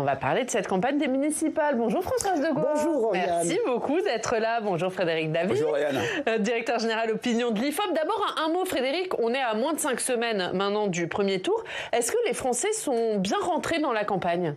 va parler de cette campagne des municipales. Bonjour Françoise de Gaulle. Bonjour Oriane. Merci beaucoup d'être là. Bonjour Frédéric David. Bonjour Oriane. Directeur général opinion de l'IFOP. D'abord un mot Frédéric, on est à moins de 5 semaines maintenant du premier tour. Est-ce que les Français sont bien rentrés dans la campagne ?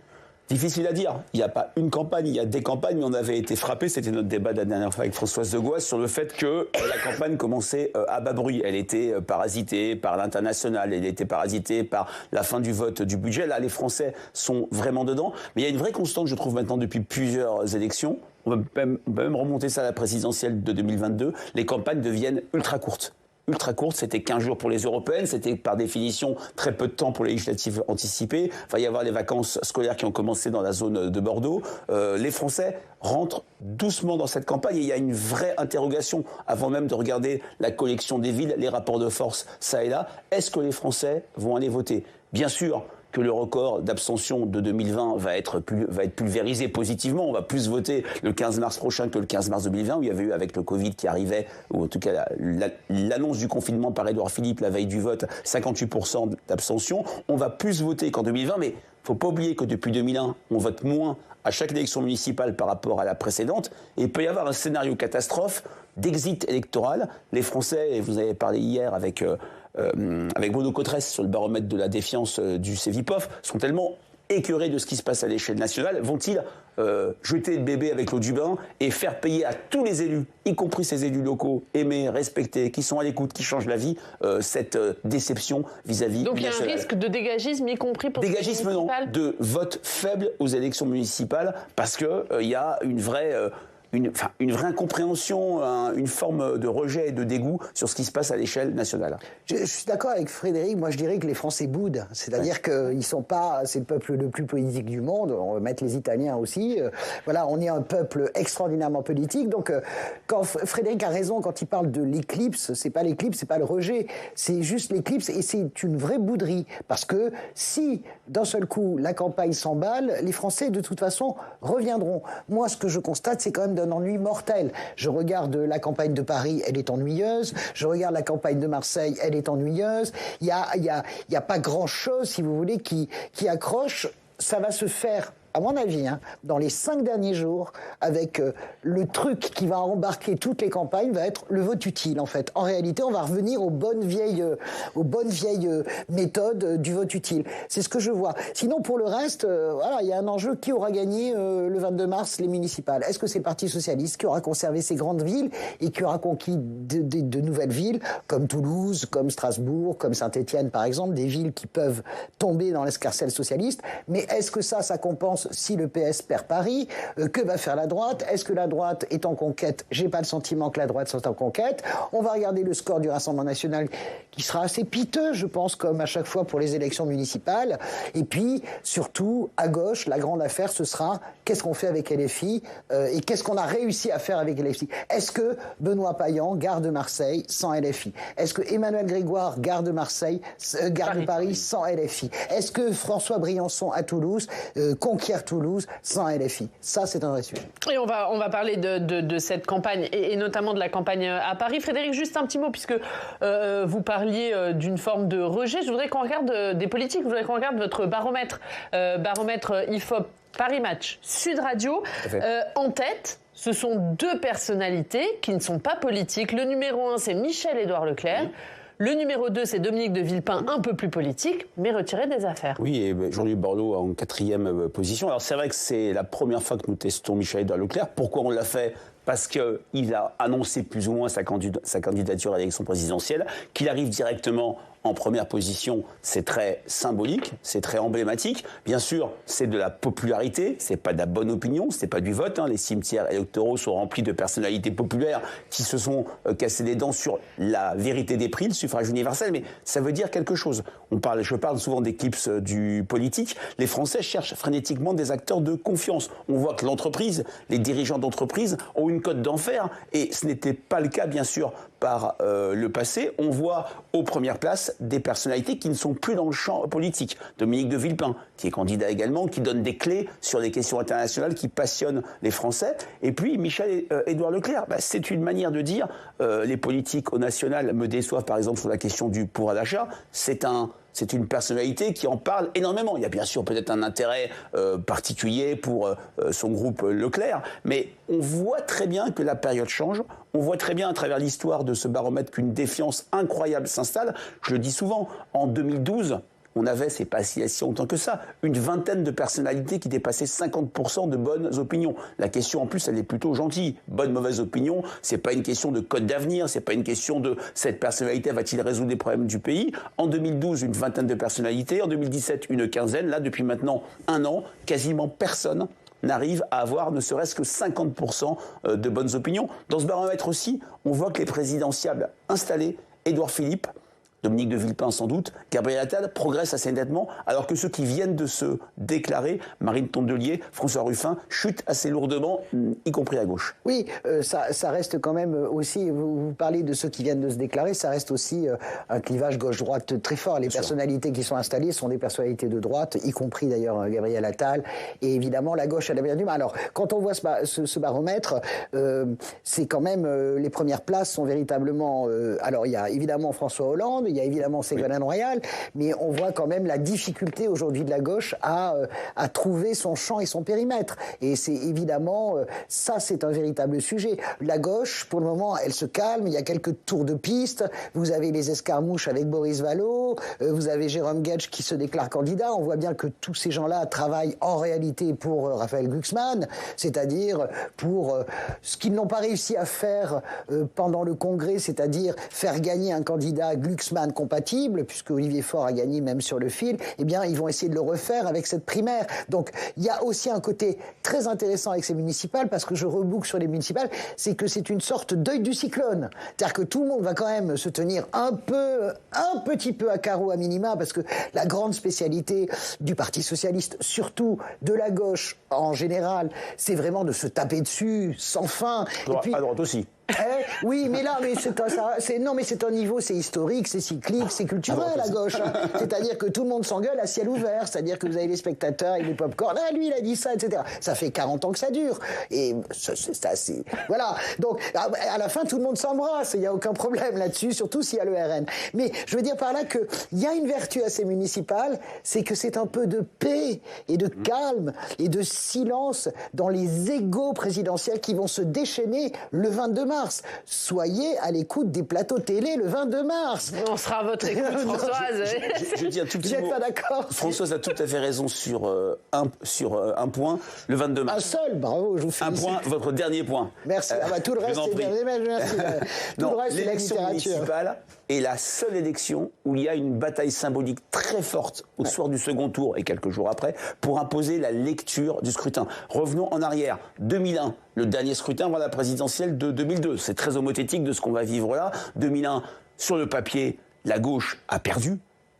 Difficile à dire. Il n'y a pas une campagne, il y a des campagnes, mais on avait été frappé, c'était notre débat de la dernière fois avec Françoise de Gaulle, sur le fait que la campagne commençait à bas bruit. Elle était parasitée par l'international, elle était parasitée par la fin du vote du budget. Là, les Français sont vraiment dedans. Mais il y a une vraie constante, je trouve, maintenant depuis plusieurs élections. On va même remonter ça à la présidentielle de 2022. Les campagnes deviennent ultra courtes. Ultra courte, c'était 15 jours pour les européennes, c'était par définition très peu de temps pour les législatives anticipées. Il va y avoir les vacances scolaires qui ont commencé dans la zone de Bordeaux. Les Français rentrent doucement dans cette campagne et il y a une vraie interrogation avant même de regarder la collection des villes, les rapports de force, ça et là. Est-ce que les Français vont aller voter ? Bien sûr que le record d'abstention de 2020 va être pulvérisé positivement. On va plus voter le 15 mars prochain que le 15 mars 2020, où il y avait eu, avec le Covid qui arrivait, ou en tout cas l'annonce du confinement par Édouard Philippe la veille du vote, 58% d'abstention. On va plus voter qu'en 2020, mais il ne faut pas oublier que depuis 2001, on vote moins à chaque élection municipale par rapport à la précédente. Et il peut y avoir un scénario catastrophe d'exit électoral. Les Français, et vous avez parlé hier avec Bruno Cotresse sur le baromètre de la défiance du Cevipof, sont tellement écœurés de ce qui se passe à l'échelle nationale. Vont-ils jeter le bébé avec l'eau du bain et faire payer à tous les élus, y compris ces élus locaux, aimés, respectés, qui sont à l'écoute, qui changent la vie, cette déception vis-à-vie Donc il y a national. un risque de dégagisme, y compris pour dégagisme, non, de vote faible aux élections municipales, parce que il y a une vraie incompréhension, une forme de rejet et de dégoût sur ce qui se passe à l'échelle nationale. Je suis d'accord avec Frédéric. Moi, je dirais que les Français boudent. C'est-à-dire qu'ils sont pas, c'est le peuple le plus politique du monde. On va mettre les Italiens aussi. Voilà, on est un peuple extraordinairement politique. Donc, quand Frédéric a raison quand il parle de l'éclipse, c'est pas l'éclipse, c'est pas le rejet. C'est juste l'éclipse et c'est une vraie bouderie. Parce que si, d'un seul coup, la campagne s'emballe, les Français, de toute façon, reviendront. Moi, ce que je constate, c'est quand même d'un ennui mortel. Je regarde la campagne de Paris, elle est ennuyeuse. Je regarde la campagne de Marseille, elle est ennuyeuse. Il y a pas grand-chose, si vous voulez, qui accroche. Ça va se faire, à mon avis, dans les 5 derniers jours, avec le truc qui va embarquer toutes les campagnes, va être le vote utile, en fait. En réalité, on va revenir aux bonnes vieilles méthodes du vote utile. C'est ce que je vois. Sinon, pour le reste, voilà, il y a un enjeu. Qui aura gagné le 22 mars les municipales ? Est-ce que c'est le Parti socialiste qui aura conservé ces grandes villes et qui aura conquis de nouvelles villes, comme Toulouse, comme Strasbourg, comme Saint-Étienne, par exemple, des villes qui peuvent tomber dans l'escarcelle socialiste. Mais est-ce que ça compense si le PS perd Paris? Que va faire la droite? Est-ce que la droite est en conquête? J'ai pas le sentiment que la droite soit en conquête. On va regarder le score du Rassemblement national qui sera assez piteux, je pense, comme à chaque fois pour les élections municipales. Et puis, surtout, à gauche, la grande affaire, ce sera qu'est-ce qu'on fait avec LFI et qu'est-ce qu'on a réussi à faire avec LFI. Est-ce que Benoît Payan garde Marseille sans LFI? Est-ce que Emmanuel Grégoire garde Paris sans LFI? Est-ce que François Briançon à Toulouse conquiert Toulouse sans LFI? Ça, c'est un vrai sujet. Et on va parler de cette campagne et notamment de la campagne à Paris. Frédéric, juste un petit mot, puisque vous parliez d'une forme de rejet. Je voudrais qu'on regarde des politiques, je voudrais qu'on regarde votre baromètre IFOP Paris Match Sud Radio. En tête, ce sont 2 personnalités qui ne sont pas politiques. Le numéro 1, c'est Michel-Édouard Leclerc. Oui. Le numéro 2, c'est Dominique de Villepin, un peu plus politique, mais retiré des affaires. Oui, et Jean-Louis Borloo en 4e position. Alors c'est vrai que c'est la première fois que nous testons Michel-Édouard Leclerc. Pourquoi on l'a fait ? Parce qu'il a annoncé plus ou moins sa candidature à l'élection présidentielle, qu'il arrive directement en première position, c'est très symbolique, c'est très emblématique. Bien sûr, c'est de la popularité, c'est pas de la bonne opinion, c'est pas du vote. Les cimetières électoraux sont remplis de personnalités populaires qui se sont cassés les dents sur la vérité des prix, le suffrage universel, mais ça veut dire quelque chose. Je parle souvent d'éclipse du politique. Les Français cherchent frénétiquement des acteurs de confiance. On voit que l'entreprise, les dirigeants d'entreprise ont une cote d'enfer, et ce n'était pas le cas, bien sûr, par le passé. On voit aux premières places des personnalités qui ne sont plus dans le champ politique. Dominique de Villepin, qui est candidat également, qui donne des clés sur des questions internationales qui passionnent les Français. Et puis Michel-Édouard Leclerc, c'est une manière de dire les politiques au national me déçoivent, par exemple, sur la question du pouvoir d'achat. C'est un c'est une personnalité qui en parle énormément. Il y a bien sûr peut-être un intérêt particulier pour son groupe Leclerc, mais on voit très bien que la période change. On voit très bien à travers l'histoire de ce baromètre qu'une défiance incroyable s'installe. Je le dis souvent, en 2012, on avait, c'est pas si longtemps que ça, une vingtaine de personnalités qui dépassaient 50% de bonnes opinions. La question en plus, elle est plutôt gentille. Bonne, mauvaise opinion, c'est pas une question de code d'avenir, c'est pas une question de cette personnalité va-t-il résoudre les problèmes du pays. En 2012, une vingtaine de personnalités, en 2017, une quinzaine. Là, depuis maintenant un an, quasiment personne n'arrive à avoir ne serait-ce que 50% de bonnes opinions. Dans ce baromètre aussi, on voit que les présidentiables installés, Édouard Philippe, Dominique de Villepin sans doute, Gabriel Attal progressent assez nettement, alors que ceux qui viennent de se déclarer, Marine Tondelier, François Ruffin, chutent assez lourdement, y compris à gauche. Oui, ça reste quand même aussi, vous parlez de ceux qui viennent de se déclarer, ça reste aussi un clivage gauche-droite très fort. Les personnalités qui sont installées sont des personnalités de droite, y compris d'ailleurs Gabriel Attal, et évidemment la gauche, elle a bien du mal. Alors, quand on voit ce baromètre, c'est quand même, les premières places sont véritablement, alors il y a évidemment François Hollande, il y a évidemment Ségolène Royal, mais on voit quand même la difficulté aujourd'hui de la gauche à trouver son champ et son périmètre. Et c'est évidemment, ça c'est un véritable sujet. La gauche, pour le moment, elle se calme, il y a quelques tours de piste, vous avez les escarmouches avec Boris Vallaud, vous avez Jérôme Guedj qui se déclare candidat, on voit bien que tous ces gens-là travaillent en réalité pour Raphaël Glucksmann, c'est-à-dire pour ce qu'ils n'ont pas réussi à faire pendant le Congrès, c'est-à-dire faire gagner un candidat Glucksmann compatible, puisque Olivier Faure a gagné même sur le fil, eh bien, ils vont essayer de le refaire avec cette primaire. Donc, il y a aussi un côté très intéressant avec ces municipales, parce que je reboucle sur les municipales, c'est que c'est une sorte d'œil du cyclone. C'est-à-dire que tout le monde va quand même se tenir un petit peu à carreau à minima, parce que la grande spécialité du Parti Socialiste, surtout de la gauche en général, c'est vraiment de se taper dessus sans fin. Et puis, à droite aussi. Oui, mais là, c'est un niveau, c'est historique, c'est cyclique, c'est culturel à gauche. C'est-à-dire que tout le monde s'engueule à ciel ouvert. C'est-à-dire que vous avez les spectateurs et les pop-corn. Ah, lui, il a dit ça, etc. Ça fait 40 ans que ça dure. Et c'est assez. Voilà. Donc, à la fin, tout le monde s'embrasse. Il n'y a aucun problème là-dessus, surtout s'il y a le RN. Mais je veux dire par là qu'il y a une vertu à ces municipales, c'est que c'est un peu de paix et de calme et de silence dans les égos présidentiels qui vont se déchaîner le 22 mars. Soyez à l'écoute des plateaux télé le 22 mars. On sera à votre écoute, Françoise. Je dis un tout petit mot. Vous n'êtes pas d'accord? Françoise a tout à fait raison sur un point, le 22 mars. Un seul, bravo, je vous félicite. Un point, votre dernier point. Merci. Tout le reste, c'est bien. Merci. Tout le reste, c'est la littérature. Municipale est la seule élection où il y a une bataille symbolique très forte au soir du second tour et quelques jours après pour imposer la lecture du scrutin. Revenons en arrière. 2001, le dernier scrutin avant la présidentielle de 2002. C'est très homothétique de ce qu'on va vivre là. 2001, sur le papier, la gauche a perdu.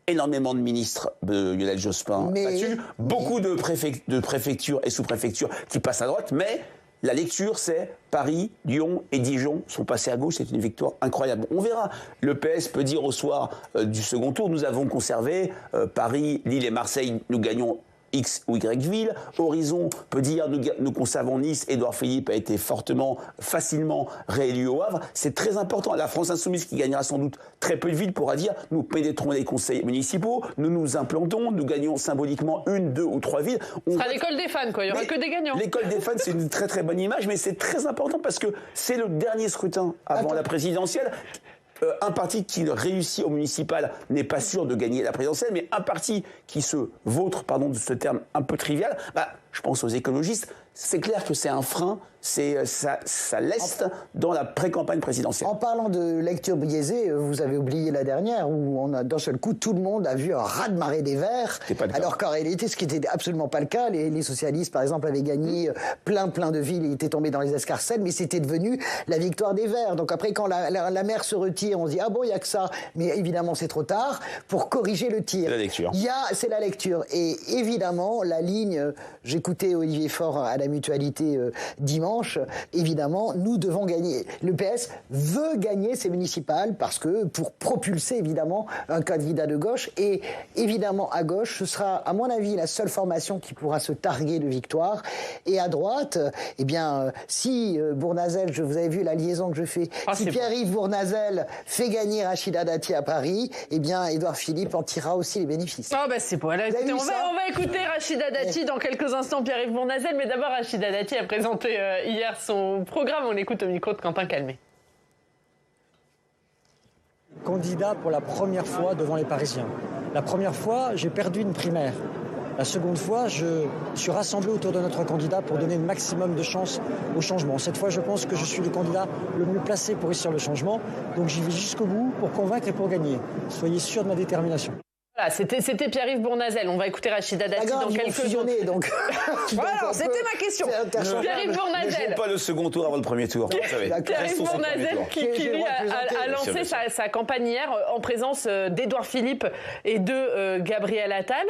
Énormément de ministres de Lionel Jospin battus. Beaucoup de préfectures et sous-préfectures qui passent à droite, mais la lecture, c'est Paris, Lyon et Dijon sont passés à gauche. C'est une victoire incroyable. On verra. Le PS peut dire au soir du second tour, nous avons conservé Paris, Lille et Marseille, nous gagnons X ou Y ville. Horizon peut dire nous conservons Nice. Édouard Philippe a été facilement réélu au Havre. C'est très important. La France Insoumise, qui gagnera sans doute très peu de villes, pourra dire nous pénétrons les conseils municipaux, nous nous implantons, nous gagnons symboliquement 1, 2 ou 3 villes. Ce sera l'école des fans, quoi. Il n'y aura que des gagnants. L'école des fans, c'est une très très bonne image, mais c'est très important parce que c'est le dernier scrutin avant la présidentielle. Un parti qui réussit au municipal n'est pas sûr de gagner la présidentielle, mais un parti qui se vautre, pardon de ce terme un peu trivial, je pense aux écologistes, c'est clair que c'est un frein, ça leste dans la pré-campagne présidentielle. En parlant de lecture biaisée, vous avez oublié la dernière où d'un seul coup tout le monde a vu un raz-de-marée des Verts, alors qu'en réalité ce qui n'était absolument pas le cas, les socialistes par exemple avaient gagné plein de villes, ils étaient tombés dans les escarcelles, mais c'était devenu la victoire des Verts. Donc après quand la maire se retire, on se dit ah bon il n'y a que ça, mais évidemment c'est trop tard pour corriger le tir. C'est la lecture. C'est la lecture et évidemment la ligne, j'écoutais Olivier Faure à la Mutualité dimanche. dimanche, évidemment, nous devons gagner. Le PS veut gagner ces municipales parce que pour propulser, évidemment, un candidat de gauche. Et évidemment, à gauche, ce sera, à mon avis, la seule formation qui pourra se targuer de victoire. Et à droite, eh bien, si Bournazel, vous avez vu la liaison que je fais, si Pierre-Yves Bournazel fait gagner Rachida Dati à Paris, eh bien, Édouard Philippe en tirera aussi les bénéfices. Ah, c'est beau. Alors, écoutez, on va écouter Rachida Dati dans quelques instants, Pierre-Yves Bournazel. Mais d'abord, Rachida Dati a présenté hier son programme. On l'écoute au micro de Quentin Calmet. Candidat pour la première fois devant les Parisiens. La première fois, j'ai perdu une primaire. La seconde fois, je suis rassemblé autour de notre candidat pour donner le maximum de chance au changement. Cette fois, je pense que je suis le candidat le mieux placé pour réussir le changement. Donc j'y vais jusqu'au bout pour convaincre et pour gagner. Soyez sûrs de ma détermination. Voilà, c'était Pierre-Yves Bournazel. On va écouter Rachida Dati dans quelques secondes. Donc. Voilà, c'était ma question. Pierre-Yves Bournazel. Ne joue pas le second tour avant le premier tour. Pierre-Yves Bournazel qui lui a lancé sa campagne hier en présence d'Édouard Philippe et de Gabriel Attal.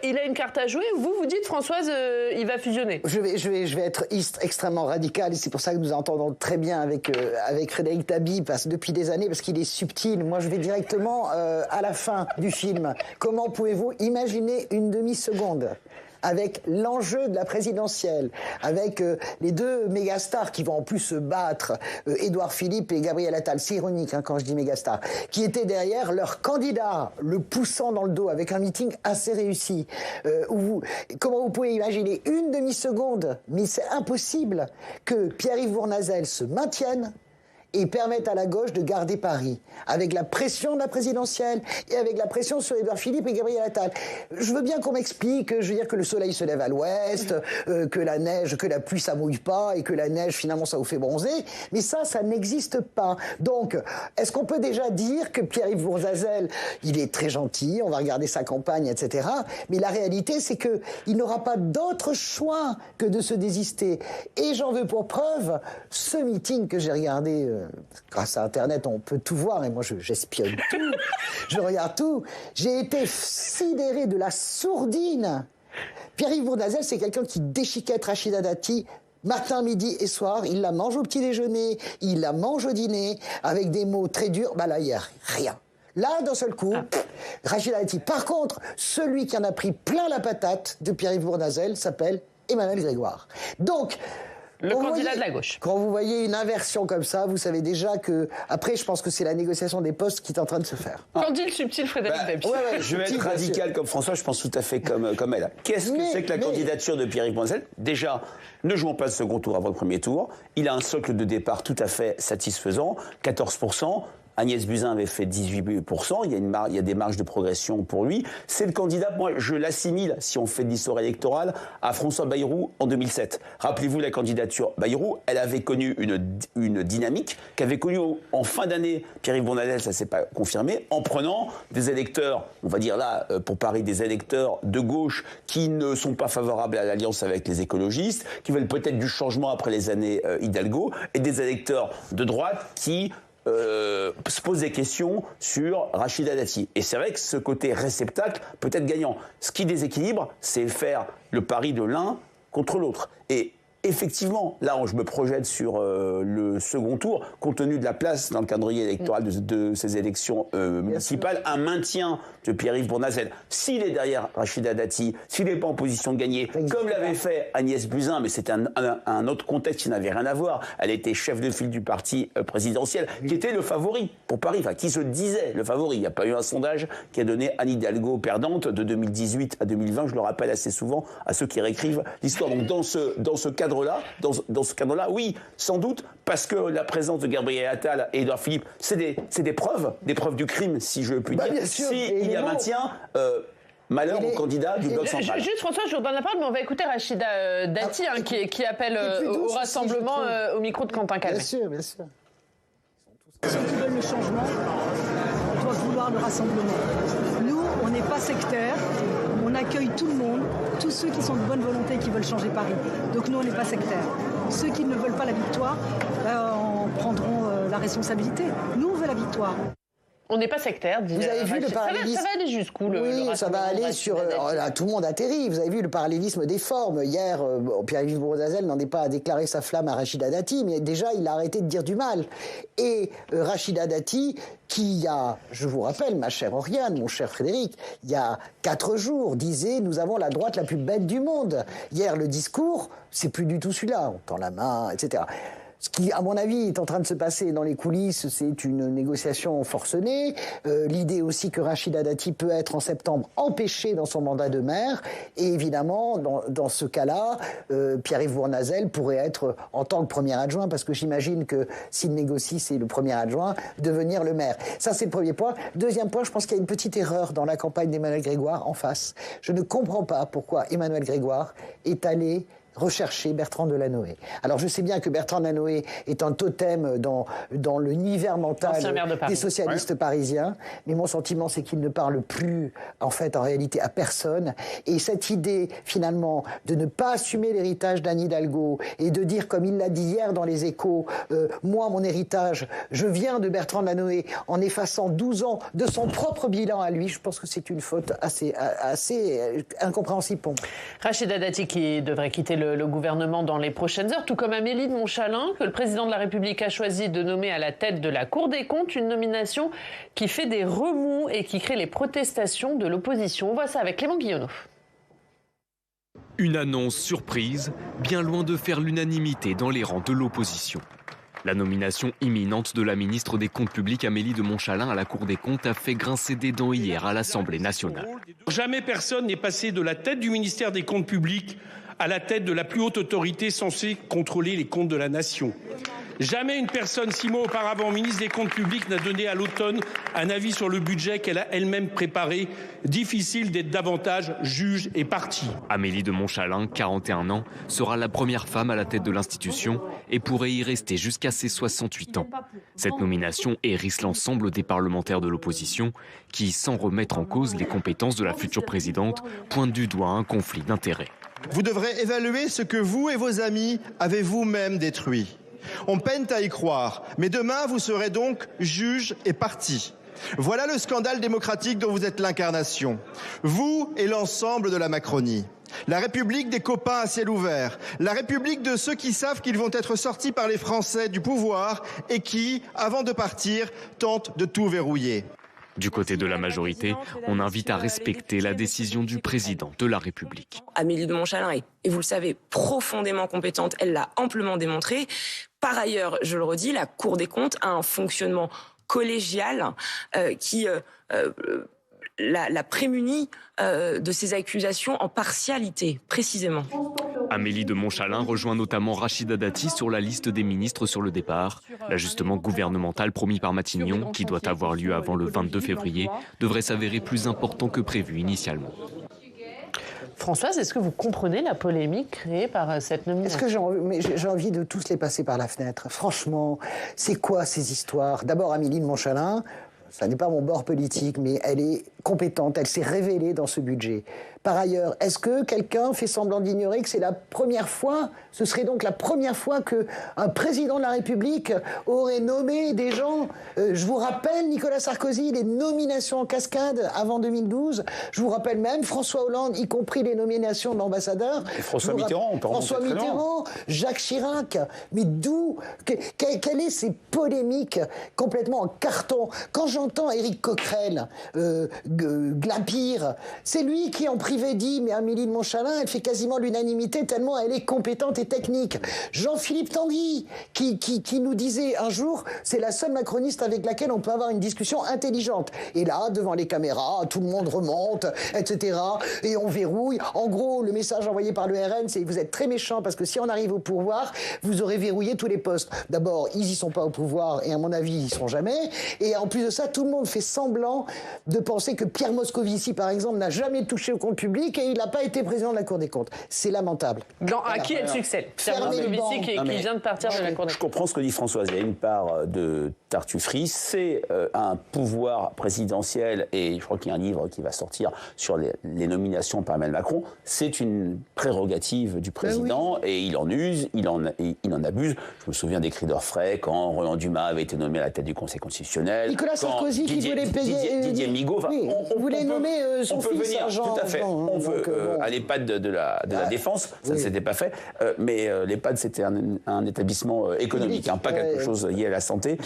Il a une carte à jouer. Vous dites, Françoise, il va fusionner. Je vais être extrêmement radical et c'est pour ça que nous entendons très bien avec Frédéric Tabi depuis des années parce qu'il est subtil. Moi, je vais directement à la fin du film. Comment pouvez-vous imaginer une demi-seconde avec l'enjeu de la présidentielle, avec les deux mégastars qui vont en plus se battre, Édouard Philippe et Gabriel Attal, c'est ironique quand je dis mégastars, qui étaient derrière leur candidat, le poussant dans le dos avec un meeting assez réussi. Comment vous pouvez imaginer une demi-seconde, mais c'est impossible, que Pierre-Yves Bournazel se maintienne et permettent à la gauche de garder Paris, avec la pression de la présidentielle et avec la pression sur Édouard Philippe et Gabriel Attal. Je veux bien qu'on m'explique, je veux dire que le soleil se lève à l'ouest, que la neige, que la pluie ça mouille pas et que la neige finalement ça vous fait bronzer, mais ça n'existe pas. Donc, est-ce qu'on peut déjà dire que Pierre-Yves Bournazel, il est très gentil, on va regarder sa campagne, etc. Mais la réalité, c'est que il n'aura pas d'autre choix que de se désister. Et j'en veux pour preuve ce meeting que j'ai regardé. Grâce à Internet, on peut tout voir, et moi j'espionne tout, je regarde tout. J'ai été sidéré de la sourdine. Pierre-Yves Bournazel, c'est quelqu'un qui déchiquette Rachida Dati matin, midi et soir. Il la mange au petit déjeuner, il la mange au dîner, avec des mots très durs. Là, il n'y a rien. Là, d'un seul coup, Rachida Dati. Par contre, celui qui en a pris plein la patate de Pierre-Yves Bournazel s'appelle Emmanuel Grégoire. Donc, le candidat de la gauche. Quand vous voyez une inversion comme ça, vous savez déjà que... Après, je pense que c'est la négociation des postes qui est en train de se faire. Qu'en dit le subtil Frédéric Tabi? Je vais être radical comme François, je pense tout à fait comme elle. Qu'est-ce que c'est que la candidature de Pierre-Yves Bournazel? Déjà, ne jouons pas le second tour avant le premier tour. Il a un socle de départ tout à fait satisfaisant, 14%. Agnès Buzyn avait fait 18%, il y a des marges de progression pour lui. C'est le candidat, moi je l'assimile, si on fait de l'histoire électorale, à François Bayrou en 2007. Rappelez-vous la candidature Bayrou, elle avait connu une dynamique qu'avait connue en fin d'année Pierre-Yves Bournazel, ça ne s'est pas confirmé, en prenant des électeurs, on va dire là, pour Paris, des électeurs de gauche qui ne sont pas favorables à l'alliance avec les écologistes, qui veulent peut-être du changement après les années Hidalgo, et des électeurs de droite qui... se pose des questions sur Rachida Dati. Et c'est vrai que ce côté réceptacle peut être gagnant. Ce qui déséquilibre, c'est faire le pari de l'un contre l'autre. Et effectivement, là, je me projette sur le second tour, compte tenu de la place dans le calendrier électoral de ces élections municipales, un maintien de Pierre-Yves Bournazel. S'il est derrière Rachida Dati, s'il n'est pas en position de gagner, comme l'avait fait Agnès Buzyn, mais c'était un autre contexte qui n'avait rien à voir. Elle était chef de file du parti présidentiel, qui était le favori pour Paris, enfin, qui se disait le favori. Il n'y a pas eu un sondage qui a donné Anne Hidalgo perdante de 2018 à 2020, je le rappelle assez souvent à ceux qui réécrivent l'histoire. Donc dans ce cadre-là, oui, sans doute, parce que la présence de Gabriel Attal et Édouard Philippe, c'est des preuves du crime, si je puis dire. S'il y a maintien, malheur au candidat du bloc central. Juste François, je vous donne la parole, mais on va écouter Rachida Dati qui appelle au rassemblement au micro de Quentin Calmet. Bien sûr, bien sûr. Ceux qui veulent le changement doivent vouloir le rassemblement. Nous, on n'est pas sectaires, on accueille tout le monde, tous ceux qui sont de bonne volonté et qui veulent changer Paris. Donc nous, on n'est pas sectaires. Ceux qui ne veulent pas la victoire en prendront la responsabilité. Nous, on veut la victoire. On n'est pas sectaire, dit Vous avez vu le parallélisme? Ça va aller jusqu'où Oui, ça va aller sur... là, tout le monde atterrit. Vous avez vu le parallélisme des formes. Hier, Pierre-Yves Bournazel n'en est pas à déclarer sa flamme à Rachida Dati, mais déjà, il a arrêté de dire du mal. Et Rachida Dati, qui je vous rappelle, ma chère Oriane, mon cher Frédéric, il y a 4 jours, disait « Nous avons la droite la plus bête du monde ». Hier, le discours, c'est plus du tout celui-là. On tend la main, etc. Ce qui, à mon avis, est en train de se passer dans les coulisses, c'est une négociation forcenée. L'idée aussi que Rachida Dati peut être en septembre empêchée dans son mandat de maire. Et évidemment, dans ce cas-là, Pierre-Yves Bournazel pourrait être, en tant que premier adjoint, parce que j'imagine que s'il négocie, c'est le premier adjoint, devenir le maire. Ça, c'est le premier point. Deuxième point, je pense qu'il y a une petite erreur dans la campagne d'Emmanuel Grégoire en face. Je ne comprends pas pourquoi Emmanuel Grégoire est allé rechercher Bertrand Delanoë. Alors je sais bien que Bertrand Delanoë est un totem dans l'univers mental des socialistes parisiens, mais mon sentiment c'est qu'il ne parle plus en réalité à personne. Et cette idée finalement de ne pas assumer l'héritage d'Anne Hidalgo et de dire comme il l'a dit hier dans les Échos, moi mon héritage, je viens de Bertrand Delanoë en effaçant 12 ans de son propre bilan à lui, je pense que c'est une faute assez incompréhensible. Rachida Dati qui devrait quitter le gouvernement dans les prochaines heures, tout comme Amélie de Montchalin, que le président de la République a choisi de nommer à la tête de la Cour des comptes, une nomination qui fait des remous et qui crée les protestations de l'opposition. On voit ça avec Clément Guillonneau. Une annonce surprise, bien loin de faire l'unanimité dans les rangs de l'opposition. La nomination imminente de la ministre des Comptes publics Amélie de Montchalin à la Cour des comptes a fait grincer des dents hier à l'Assemblée nationale. Jamais personne n'est passé de la tête du ministère des Comptes publics à la tête de la plus haute autorité censée contrôler les comptes de la nation. Jamais une personne 6 mois auparavant ministre des Comptes publics n'a donné à l'automne un avis sur le budget qu'elle a elle-même préparé. Difficile d'être davantage juge et partie. Amélie de Montchalin, 41 ans, sera la première femme à la tête de l'institution et pourrait y rester jusqu'à ses 68 ans. Cette nomination hérisse l'ensemble des parlementaires de l'opposition qui, sans remettre en cause les compétences de la future présidente, pointent du doigt un conflit d'intérêts. Vous devrez évaluer ce que vous et vos amis avez vous-même détruit. On peine à y croire, mais demain vous serez donc juge et partie. Voilà le scandale démocratique dont vous êtes l'incarnation. Vous et l'ensemble de la Macronie. La République des copains à ciel ouvert. La République de ceux qui savent qu'ils vont être sortis par les Français du pouvoir et qui, avant de partir, tentent de tout verrouiller. Du côté de la majorité, on invite à respecter la décision du président de la République. Amélie de Montchalin est, et vous le savez, profondément compétente. Elle l'a amplement démontré. Par ailleurs, je le redis, la Cour des comptes a un fonctionnement collégial qui la prémunit de ces accusations en partialité, précisément. Amélie de Montchalin rejoint notamment Rachida Dati sur la liste des ministres sur le départ. L'ajustement gouvernemental promis par Matignon, qui doit avoir lieu avant le 22 février, devrait s'avérer plus important que prévu initialement. Françoise, est-ce que vous comprenez la polémique créée par cette nomination? Est-ce que j'ai envie de tous les passer par la fenêtre? Franchement, c'est quoi ces histoires? D'abord, Amélie de Montchalin, ça n'est pas mon bord politique, mais elle est compétente, elle s'est révélée dans ce budget. Par ailleurs, est-ce que quelqu'un fait semblant d'ignorer que c'est la première fois, ce serait donc la première fois qu'un président de la République aurait nommé des gens, je vous rappelle Nicolas Sarkozy, les nominations en cascade avant 2012, je vous rappelle même François Hollande, y compris les nominations d'ambassadeurs. François Mitterrand, François Mitterrand, Jacques Chirac, mais d'où, quelle est ces polémiques complètement en carton? Quand j'entends Éric Coquerel, Glapire, c'est lui qui en privé dit, mais Amélie de Montchalin, elle fait quasiment l'unanimité tellement elle est compétente et technique. Jean-Philippe Tanguy, qui nous disait un jour, c'est la seule macroniste avec laquelle on peut avoir une discussion intelligente. Et là, devant les caméras, tout le monde remonte, etc. Et on verrouille. En gros, le message envoyé par le RN, c'est vous êtes très méchants parce que si on arrive au pouvoir, vous aurez verrouillé tous les postes. D'abord, ils y sont pas au pouvoir et à mon avis, ils y seront jamais. Et en plus de ça, tout le monde fait semblant de penser que que Pierre Moscovici, par exemple, n'a jamais touché au compte public et il n'a pas été président de la Cour des comptes. C'est lamentable. À qui elle succède? Pierre Moscovici qui vient de partir de la Cour des comptes. Je comprends ce que dit Françoise. Il y a une part de tartufferie. C'est un pouvoir présidentiel, et je crois qu'il y a un livre qui va sortir sur les nominations par Emmanuel Macron. C'est une prérogative du président et il en use, il en abuse. Je me souviens des cris d'orfraie quand Roland Dumas avait été nommé à la tête du Conseil constitutionnel. Nicolas Sarkozy qui voulait payer... Didier Migaud. On voulait nommer son fils. On peut venir, Jean, tout à fait. Jean, on veut bon. à l'EHPAD de la Défense, ça ne s'était pas fait. Mais l'EHPAD, c'était un établissement économique, pas quelque chose lié à la santé.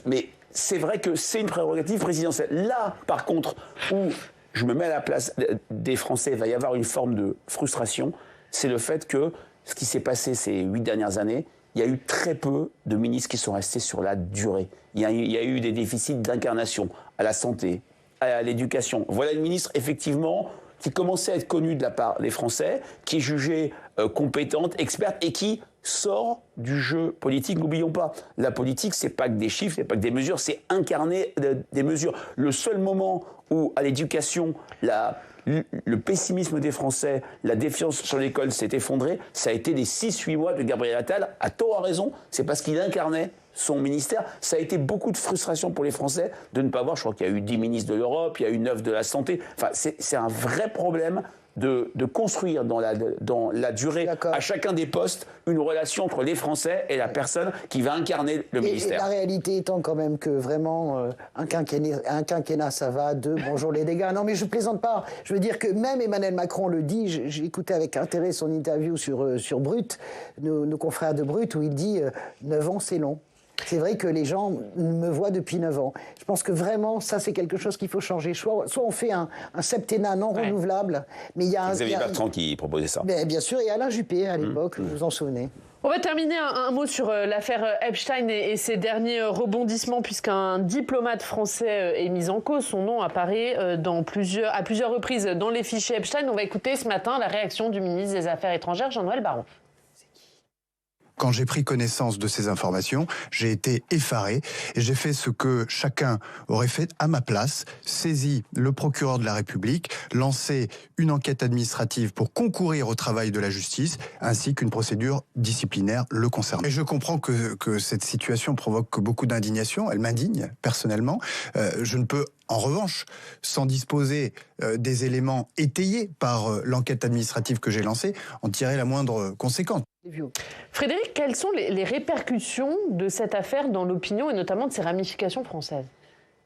Mais c'est vrai que c'est une prérogative présidentielle. Là, par contre, où je me mets à la place des Français, il va y avoir une forme de frustration, c'est le fait que ce qui s'est passé ces 8 dernières années, il y a eu très peu de ministres qui sont restés sur la durée. Il y a eu des déficits d'incarnation à la santé, à l'éducation. Voilà une ministre, effectivement, qui commençait à être connue de la part des Français, qui est jugée compétente, experte, et qui sort du jeu politique. N'oublions pas, la politique, c'est pas que des chiffres, c'est pas que des mesures, c'est incarner des mesures. Le seul moment où, à l'éducation, le pessimisme des Français, la défiance sur l'école s'est effondrée, ça a été les 6-8 mois de Gabriel Attal. À tort, à raison, c'est parce qu'il incarnait son ministère. Ça a été beaucoup de frustration pour les Français de ne pas voir. Je crois qu'il y a eu 10 ministres de l'Europe, il y a eu 9 de la santé. Enfin, c'est un vrai problème de construire dans la durée, à chacun des postes, une relation entre les Français et la personne qui va incarner le ministère. Et la réalité étant quand même que vraiment, un quinquennat, ça va, bonjour les dégâts. Non mais je plaisante pas. Je veux dire que même Emmanuel Macron le dit, j'ai écouté avec intérêt son interview sur Brut, nos confrères de Brut, où il dit 9 ans c'est long. C'est vrai que les gens me voient depuis 9 ans. Je pense que vraiment, ça, c'est quelque chose qu'il faut changer. Soit on fait un septennat non renouvelable, mais il y a Xavier Bertrand qui proposait ça. Bien sûr, et Alain Juppé, à l'époque, vous vous en souvenez. On va terminer un mot sur l'affaire Epstein et ses derniers rebondissements, puisqu'un diplomate français est mis en cause. Son nom apparaît à plusieurs reprises dans les fichiers Epstein. On va écouter ce matin la réaction du ministre des Affaires étrangères, Jean-Noël Barrot. Quand j'ai pris connaissance de ces informations, j'ai été effaré et j'ai fait ce que chacun aurait fait à ma place, saisi le procureur de la République, lancé une enquête administrative pour concourir au travail de la justice, ainsi qu'une procédure disciplinaire le concernant. Et je comprends que cette situation provoque beaucoup d'indignation, elle m'indigne personnellement. Je ne peux en revanche, sans disposer des éléments étayés par l'enquête administrative que j'ai lancée, en tirer la moindre conséquence. Frédéric, quelles sont les répercussions de cette affaire dans l'opinion et notamment de ses ramifications françaises?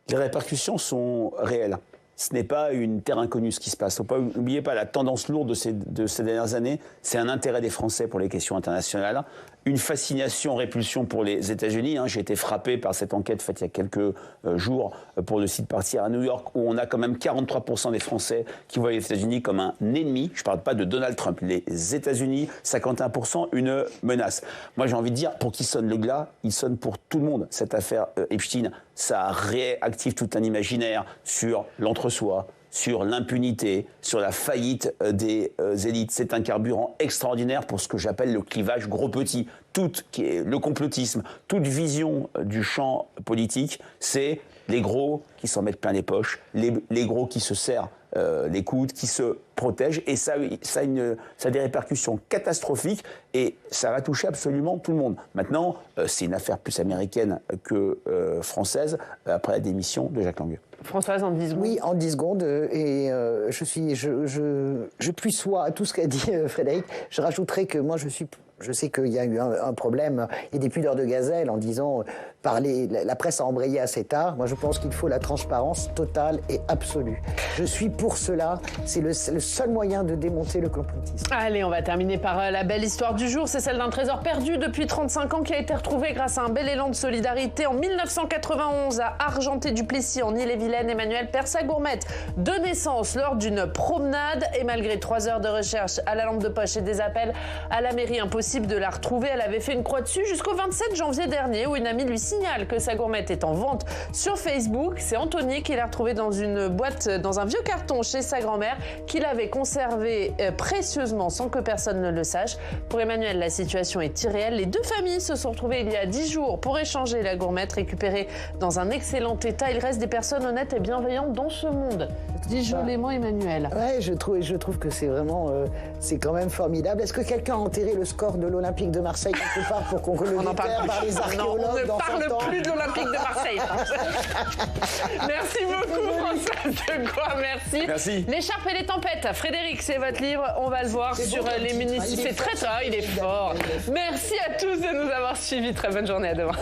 Les répercussions sont réelles. Ce n'est pas une terre inconnue ce qui se passe. N'oubliez pas la tendance lourde de ces dernières années, c'est un intérêt des Français pour les questions internationales, une fascination, répulsion pour les États-Unis. J'ai été frappé par cette enquête faite il y a quelques jours pour le site Partir à New York, où on a quand même 43% des Français qui voient les États-Unis comme un ennemi. Je ne parle pas de Donald Trump. Les États-Unis, 51%, une menace. Moi, j'ai envie de dire, pour qui sonne le glas, il sonne pour tout le monde. Cette affaire Epstein, ça réactive tout un imaginaire sur l'entre-soi, sur l'impunité, sur la faillite des élites. C'est un carburant extraordinaire pour ce que j'appelle le clivage gros-petit. Tout qui est le complotisme, toute vision du champ politique, c'est les gros qui s'en mettent plein les poches, les gros qui se serrent les coudes, qui se protègent, et ça a des répercussions catastrophiques, et ça va toucher absolument tout le monde. Maintenant, c'est une affaire plus américaine que française, après la démission de Jacques Lang. Françoise, en 10 secondes. Oui, en 10 secondes, et je puis soit tout ce qu'a dit Frédéric. Je rajouterai que moi, je sais qu'il y a eu un problème et des pudeurs de gazelle en disant la presse a embrayé assez tard. Moi, je pense qu'il faut la transparence totale et absolue. Je suis pour cela. C'est le seul moyen de démonter le complotisme. Allez, on va terminer par la belle histoire du jour. C'est celle d'un trésor perdu depuis 35 ans qui a été retrouvé grâce à un bel élan de solidarité. En 1991, à Argenté-du-Plessis, en Ille-et-Vilaine, Emmanuel Persa-Gourmette, de naissance lors d'une promenade. Et malgré 3 heures de recherche à la lampe de poche et des appels à la mairie, impossible impossible de la retrouver. Elle avait fait une croix dessus jusqu'au 27 janvier dernier où une amie lui signale que sa gourmette est en vente sur Facebook. C'est Anthony qui l'a retrouvée dans une boîte, dans un vieux carton chez sa grand-mère qu'il avait conservé précieusement sans que personne ne le sache. Pour Emmanuel, la situation est irréelle. Les deux familles se sont retrouvées il y a 10 jours pour échanger la gourmette récupérée dans un excellent état. Il reste des personnes honnêtes et bienveillantes dans ce monde. Dis joliment Emmanuel. Ouais, je trouve que c'est vraiment, c'est quand même formidable. Est-ce que quelqu'un a enterré le score de l'Olympique de Marseille quelque part pour qu'on le déterre par les archéologues? On ne parle plus de l'Olympique de Marseille. Merci beaucoup Françoise Degois, merci. L'écharpe et les tempêtes. Frédéric, c'est votre livre, on va le voir sur les municipalités. C'est très tard, il est fort. Merci à tous de nous avoir suivis. Très bonne journée, à demain.